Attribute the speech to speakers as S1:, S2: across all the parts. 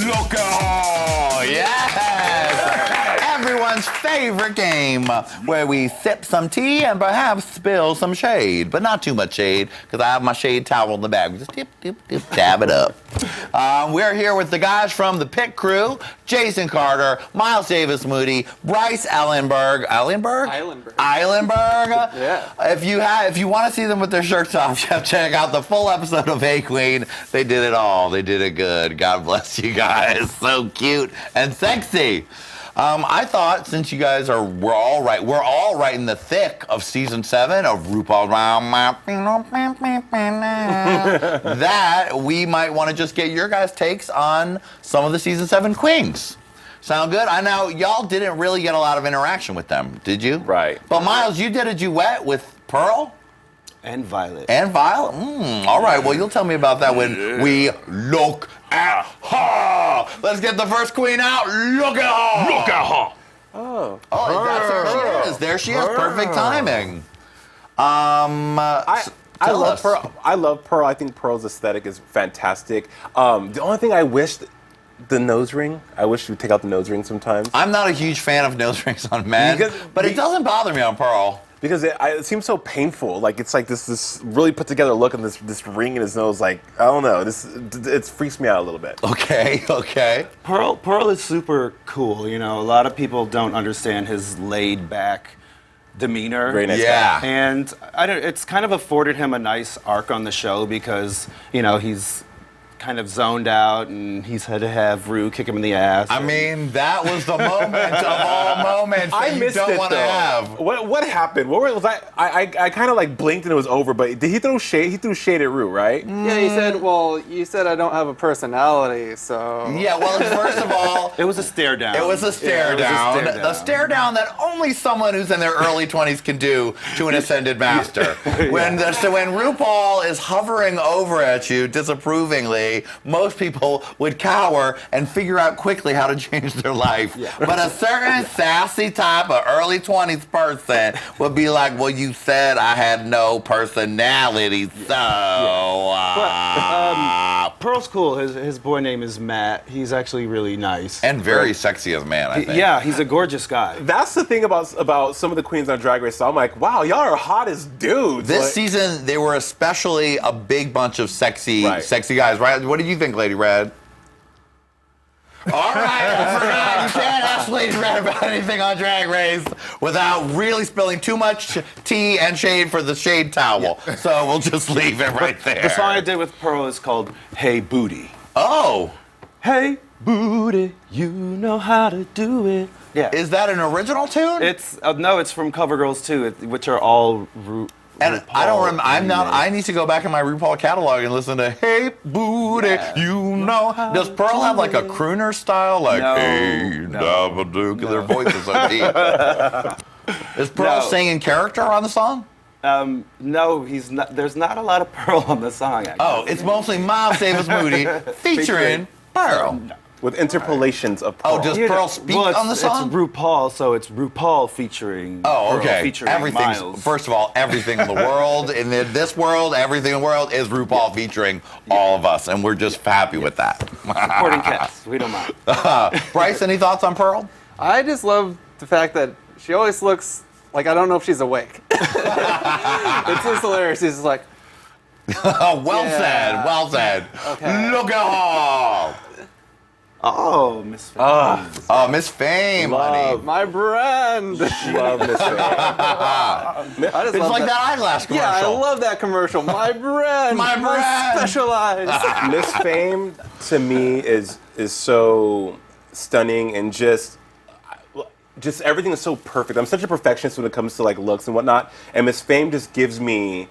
S1: Local! Yes! Everyone's favorite game where we sip some tea and perhaps spill some shade, but not too much shade because I have my shade towel in the bag. We just dip, dip, dip, dab it up. We're here with the guys from the PitCrew, Jason Carter, Miles Davis Moody, Bryce Eilenberg.
S2: Yeah.
S1: If you want to see them with their shirts off, you have to check out the full episode of Hey Qween. They did it all. They did it good. God bless you guys. So cute and sexy. I thought since you guys we're all right in the thick of season 7 of RuPaul's that we might want to just get your guys' takes on some of the season 7 queens. Sound good? I know y'all didn't really get a lot of interaction with them, did you?
S3: Right.
S1: But Miles, you did a duet with Pearl?
S2: And Violet.
S1: And Violet? All right, well, you'll tell me about that when we look at her. Let's get the first queen out. Look at her.
S3: Look at her.
S1: Oh, that's there she is. There she is. Perfect timing.
S3: I love Pearl. I love Pearl. I think Pearl's aesthetic is fantastic. The only thing I wish, the nose ring. I wish we'd take out the nose ring sometimes.
S1: I'm not a huge fan of nose rings on men, but it doesn't bother me on Pearl.
S3: Because it seems so painful. Like it's like this really put together look and this ring in his nose. Like I don't know. It freaks me out a little bit.
S1: Okay.
S2: Pearl is super cool. You know, a lot of people don't understand his laid back demeanor.
S3: Very nice
S1: Yeah.
S3: guy.
S2: And it's kind of afforded him a nice arc on the show because, you know, he's kind of zoned out and he's had to have Rue kick him in the ass.
S1: I mean, that was the moment of all moments that you don't want to have.
S3: What happened? What was I kind of like blinked and it was over. But did he throw shade? He threw shade at Rue, right?
S4: Yeah, he said, well, you said I don't have a personality, so...
S1: Yeah, well, first of all...
S2: It was a stare down.
S1: It was a stare down. The stare down that only someone who's in their early 20s can do to an ascended master. When RuPaul is hovering over at you disapprovingly, most people would cower and figure out quickly how to change their life. Yeah. But a certain sassy type of early 20s person would be like, well, you said I had no personality, so...
S2: Pearl's cool. His boy name is Matt. He's actually really nice.
S1: And very sexy as a man, I think.
S2: Yeah, he's a gorgeous guy.
S3: That's the thing about some of the queens on Drag Race. So I'm like, wow, y'all are hot as dudes.
S1: This season, they were especially a big bunch of sexy guys, right? What did you think, Lady Red? All right, I forgot. You can't ask Lady Red about anything on Drag Race without really spilling too much tea and shade for the shade towel. Yeah. So we'll just leave it right there.
S2: The song I did with Pearl is called Hey Booty.
S1: Oh.
S2: Hey Booty, you know how to do it. Yeah.
S1: Is that an original tune?
S2: It's no, it's from CoverGirls too, which are all
S1: and
S2: RuPaul
S1: I don't remember. I
S2: remakes.
S1: need to go back in my RuPaul catalog and listen to "Hey Booty."
S2: Yeah.
S1: You know. Does Pearl have like a crooner style, like "Hey Davenport"? Their voice is so deep. Is Pearl singing character on the song?
S2: No, he's not. There's not a lot of Pearl on the song. Actually.
S1: Oh, it's mostly Miles Davis Moody featuring Pearl.
S2: No.
S3: With interpolations of Pearl.
S1: Oh, does Pearl speak on the song?
S2: It's RuPaul, so it's RuPaul featuring.
S1: Oh, okay.
S2: Pearl featuring
S1: Everything.
S2: Miles.
S1: First of all, everything in the world, in this world, everything in the world is RuPaul featuring all of us, and we're just happy with that.
S2: Supporting cast, we don't mind.
S1: Bryce, any thoughts on Pearl?
S4: I just love the fact that she always looks like I don't know if she's awake. It's just hilarious. She's just like...
S1: Well said. Okay. Look at her.
S2: Oh, Miss Fame.
S1: Oh, Miss Fame, honey.
S4: My brand.
S3: Love Miss Fame.
S4: It's
S1: like that eyeglass commercial.
S4: Yeah, I love that commercial. My brand.
S1: My brand.
S4: Specialized.
S3: Miss Fame to me is so stunning and just everything is so perfect. I'm such a perfectionist when it comes to like looks and whatnot, and Miss Fame just gives me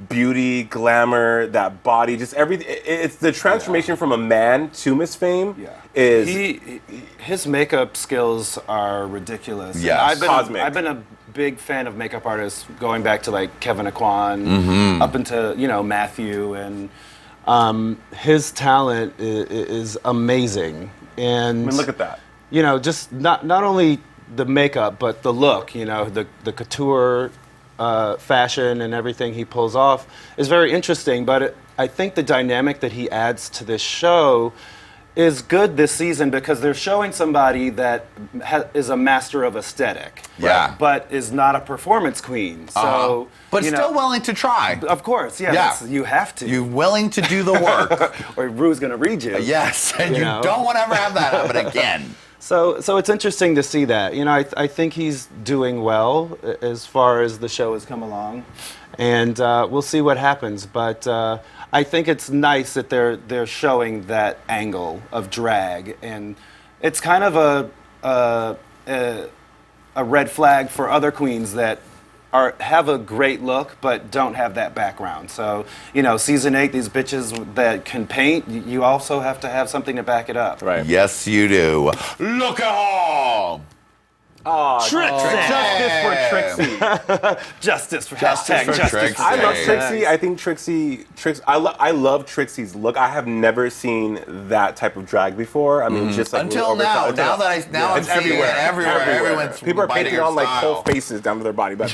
S3: beauty, glamour, that body, just everything. It's the transformation from a man to Miss Fame.
S2: Yeah.
S3: His
S2: makeup skills are ridiculous.
S1: Yeah,
S3: cosmic.
S2: I've been a big fan of makeup artists going back to like Kevin Aquan, up into Matthew, and his talent is amazing. And
S3: I mean, look at that.
S2: Just not only the makeup but the look. The couture. Fashion and everything he pulls off is very interesting, but I think the dynamic that he adds to this show is good this season because they're showing somebody that is a master of aesthetic,
S1: Yeah.
S2: but is not a performance queen. So,
S1: But
S2: you
S1: still
S2: know,
S1: willing to try.
S2: of course, yeah,
S1: Yeah.
S2: you have to.
S1: You're willing to do the work.
S2: or Rue's gonna read you.
S1: Yes, and you
S2: know?
S1: don't want to ever have that happen again.
S2: So it's interesting to see that. You know, I think he's doing well as far as the show has come along, and we'll see what happens. But I think it's nice that they're showing that angle of drag, and it's kind of a red flag for other queens that have a great look but don't have that background. So, you know, season 8, these bitches that can paint, you also have to have something to back it up.
S3: Right.
S1: Yes, you do. Look at all.
S3: Justice for Trixie.
S2: Justice for
S1: Justice for
S2: justice
S1: Trixie.
S2: for
S3: I love
S1: Trixie.
S3: Trixie. I think Trixie. I love Trixie's look. I have never seen that type of drag before. I mean, just like
S1: Until
S3: really
S1: now.
S3: over-
S1: Now I'm
S3: it's
S1: seeing
S3: everywhere.
S1: it everywhere. Everyone's
S3: People are
S1: biting
S3: painting
S1: her
S3: on like
S1: style.
S3: whole faces down to their body, but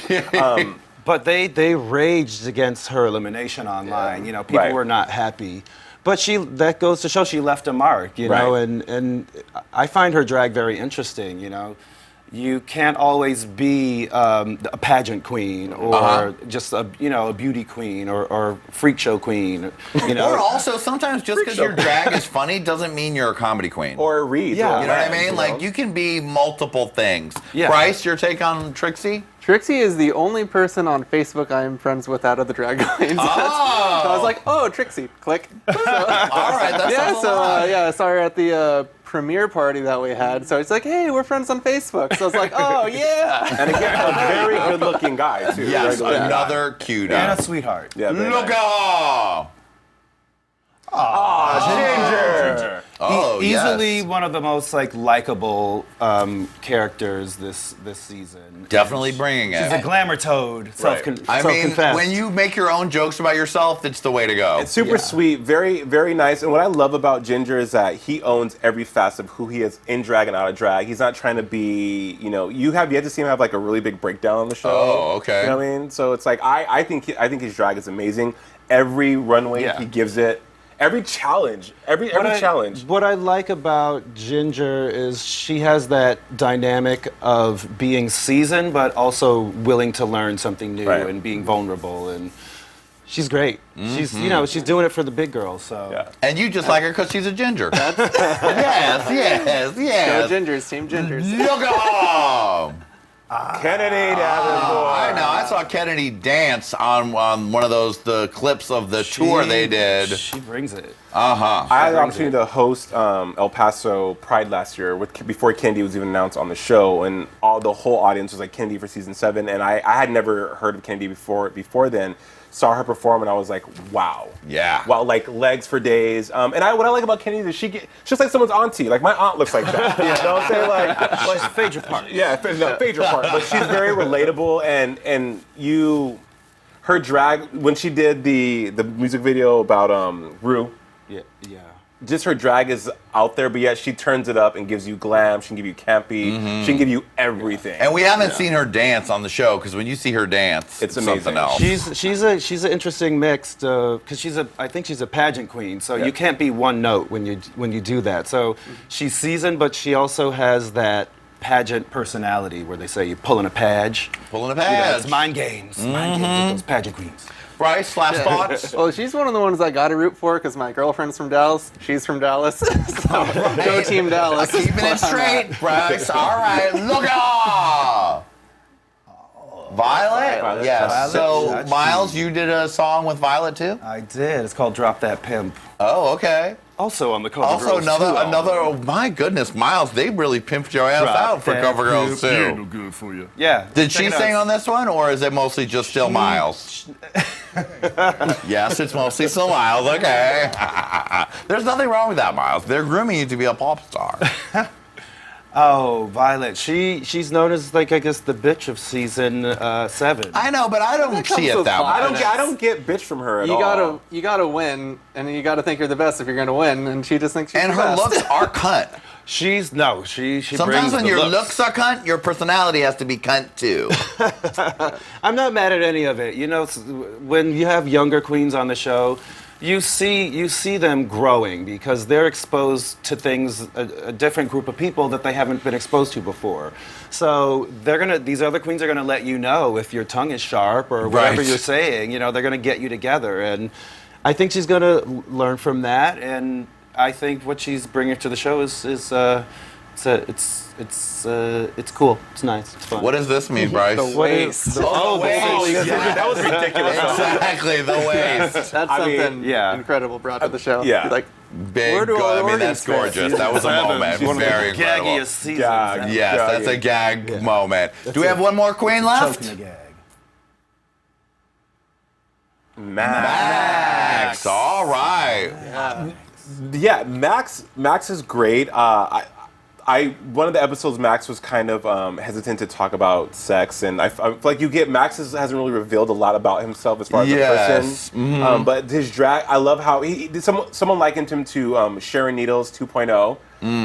S2: But they raged against her elimination online. You know, people
S3: Right.
S2: were not happy. But that goes to show she left a mark, you know,
S3: Right.
S2: and I find her drag very interesting, you know. You can't always be a pageant queen or just a beauty queen or freak show queen, you know.
S1: Or also, sometimes just because your drag is funny doesn't mean you're a comedy queen.
S3: or a read.
S2: Yeah.
S1: You know what I mean? Like, you can be multiple things.
S2: Yeah.
S1: Bryce, your take on Trixie?
S4: Trixie is the only person on Facebook I am friends with out of the drag queens. So I was like, oh, Trixie, click. So,
S1: All right, that's
S4: yeah,
S1: a lot.
S4: I saw her at the premiere party that we had. So it's like, hey, we're friends on Facebook. So I was like, oh, yeah.
S3: And again, a very good-looking guy too.
S1: Yes,
S3: Very good-looking guy.
S1: another cutie.
S2: And a sweetheart.
S3: Yeah, very
S1: Look
S3: nice.
S1: at
S3: Ginger.
S1: Oh,
S2: Easily
S1: yes.
S2: one of the most likable characters this season.
S1: Definitely bringing it.
S2: She's a glamour toad.
S1: I mean,
S2: Self-confessed.
S1: when you make your own jokes about yourself, it's the way to go.
S3: It's super sweet, very, very nice. And what I love about Ginger is that he owns every facet of who he is in drag and out of drag. He's not trying to be, you have yet to see him have like a really big breakdown on the show.
S1: Oh, okay.
S3: You know what I mean? So it's like I think his drag is amazing. Every runway
S2: Yeah.
S3: he gives it, every challenge, every challenge.
S2: What I like about Ginger is she has that dynamic of being seasoned, but also willing to learn something new
S3: Right.
S2: and being vulnerable. And she's great. She's she's doing it for the big girls. So
S3: Yeah.
S1: And you just like her because she's a ginger. yes.
S4: Go Gingers, Team Gingers.
S1: Look at
S3: Kennedy Davenport.
S1: I know. I saw Kennedy dance on one of the clips of the tour they did.
S2: She brings it.
S3: I had the opportunity to host El Paso Pride last year before Kennedy was even announced on the show, and the whole audience was like Kennedy for season 7, and I had never heard of Kennedy before then. Saw her perform, and I was like, wow.
S1: Yeah.
S3: Wow, like legs for days. And what I like about Kennedy is she's just like someone's auntie. Like my aunt looks like that. You know what I'm saying? Like,
S2: Fade your part.
S3: yeah, fade your part. But she's very relatable, and her drag when she did the music video about Ru.
S2: Yeah.
S3: Just her drag is out there, but yet she turns it up and gives you glam. She can give you campy. She can give you everything.
S1: And we haven't seen her dance on the show because when you see her dance,
S3: It's
S1: something
S3: amazing.
S1: else.
S2: She's an interesting mix because I think she's a pageant queen. So you can't be one note when you do that. So she's seasoned, but she also has that pageant personality where they say you're pulling a page.
S1: Pulling a
S2: You know,
S1: page.
S2: it's mind games. Mind games with those pageant queens.
S1: Bryce, last thoughts?
S4: Well, she's one of the ones I got to root for because my girlfriend's from Dallas. She's from Dallas. So go Team Dallas.
S1: Keeping it straight, Bryce. All right, look out! Violet? Yes.
S2: Violet.
S1: So,
S2: Chachki.
S1: Miles, you did a song with Violet too?
S2: I did. It's called Drop That Pimp.
S1: Oh, okay.
S2: Also on the Cover
S1: Also,
S2: Girls 2 album.
S1: oh my goodness, Miles, they really pimped your ass
S2: Drop
S1: out for
S2: that
S1: Cover Girls
S2: pimp.
S1: too.
S5: good for you.
S2: Yeah.
S1: Did
S2: check
S1: she
S2: it out.
S1: sing on this one, or is it mostly just still Miles? Yes, it's mostly still Miles. Okay. There's nothing wrong with that, Miles. They're grooming you to be a pop star.
S2: Oh, Violet. She's known as I guess the bitch of season 7.
S1: I know, but I don't see it
S4: with
S1: that
S4: confidence.
S1: way.
S3: I don't get bitch from her at all.
S4: You gotta win, and you gotta think you're the best if you're gonna win. And she just thinks she's
S1: And
S4: the
S1: her
S4: best.
S1: looks are cunt.
S2: She
S1: Sometimes
S2: brings
S1: when
S2: the
S1: your
S2: looks.
S1: looks are cunt, your personality has to be cunt too.
S2: I'm not mad at any of it. You know, when you have younger queens on the show, you see them growing because they're exposed to things, a different group of people that they haven't been exposed to before. So these other queens are gonna let you know if your tongue is sharp or whatever you're saying. You know, they're gonna get you together, and I think she's gonna learn from that. And I think what she's bringing to the show is it's cool. It's nice. It's fun.
S1: What does this mean, Bryce?
S4: The waist.
S1: the waist.
S3: That was ridiculous.
S1: Exactly, the waist.
S4: That's something incredible brought to the show.
S3: Yeah.
S4: Like,
S1: Big,
S4: where do
S1: I
S4: our
S1: mean, that's
S4: organs fit?
S1: gorgeous. That was a moment.
S2: One of
S1: Very
S2: the
S1: incredible.
S2: gaggiest seasons.
S3: Gag.
S1: Yes, that's a gag moment. Do we have one more queen left?
S5: Choking a gag.
S3: Max.
S1: All right.
S3: Yeah, Max is great. One of the episodes, Max was kind of hesitant to talk about sex, and I feel like Max hasn't really revealed a lot about himself as far as a person. But his drag, I love how someone likened him to Sharon Needles 2.0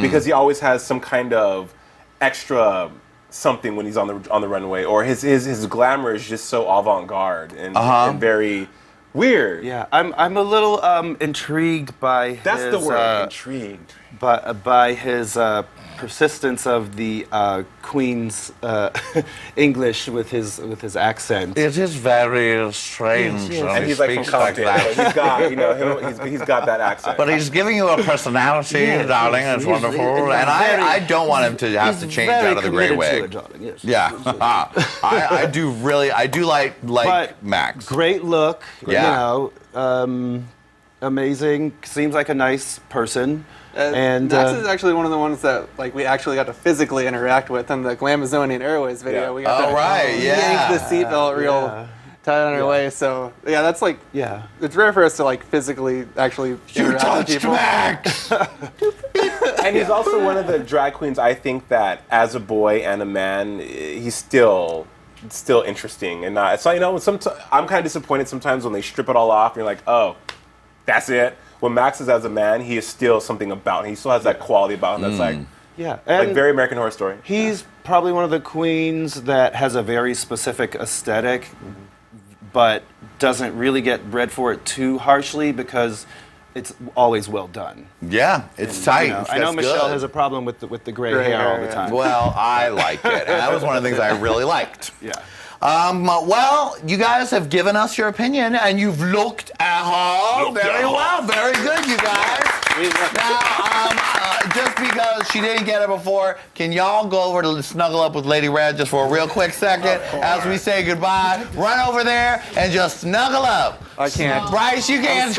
S3: because he always has some kind of extra something when he's on the runway, or his glamour is just so avant-garde and very weird.
S2: Yeah, I'm a little intrigued by
S3: That's
S2: his,
S3: the word. Intrigued.
S2: by his persistence of the Queen's English with his accent.
S1: It is very strange.
S2: Yes.
S3: And he's like from Compton. He's got, he's got that accent.
S1: But he's giving you a personality, darling, and it's wonderful. And I don't want him to have to change out of the gray wig.
S2: Yes.
S1: Yeah, I do like
S2: But
S1: Max.
S2: Great look.
S1: Yeah.
S2: You know, amazing. Seems like a nice person. And
S4: Max is actually one of the ones that like we actually got to physically interact with in the Glamazonian Airways video.
S3: Yeah.
S4: We got to yank the seatbelt real tight on our waist. So yeah, that's like it's rare for us to like physically actually interact with people.
S1: Max.
S3: And he's also one of the drag queens, I think, that as a boy and a man, he's still interesting. And so, you know, I'm kind of disappointed sometimes when they strip it all off and you're like, oh, that's it. When Max is as a man, he is still something about him. He still has that quality about him that's like very American Horror Story.
S2: He's probably one of the queens that has a very specific aesthetic, but doesn't really get bred for it too harshly because it's always well done.
S1: Yeah, it's tight.
S2: You know, I know Michelle has a problem with the gray hair all the time.
S1: Well, I like it. And that was one of the things I really liked.
S2: Yeah.
S1: Well, you guys have given us your opinion, and you've looked at her very well. Very good, you guys. Now, just because she didn't get it before, can y'all go over to snuggle up with Lady Red just for a real quick second as we say goodbye? Run over there and just snuggle up.
S4: I can't.
S1: Bryce, you can.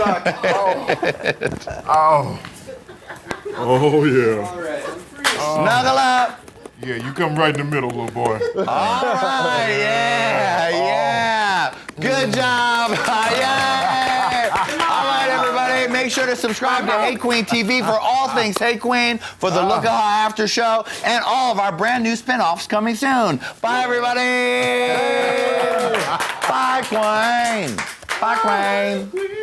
S6: Oh yeah.
S1: Snuggle up.
S6: Yeah, you come right in the middle, little boy.
S1: All right, yeah. Good job. Yay. All right, everybody, make sure to subscribe to Hey Qween TV for all things Hey Qween, for the Look at Her after show, and all of our brand new spin-offs coming soon. Bye, everybody. Bye, Qween. Bye, Qween.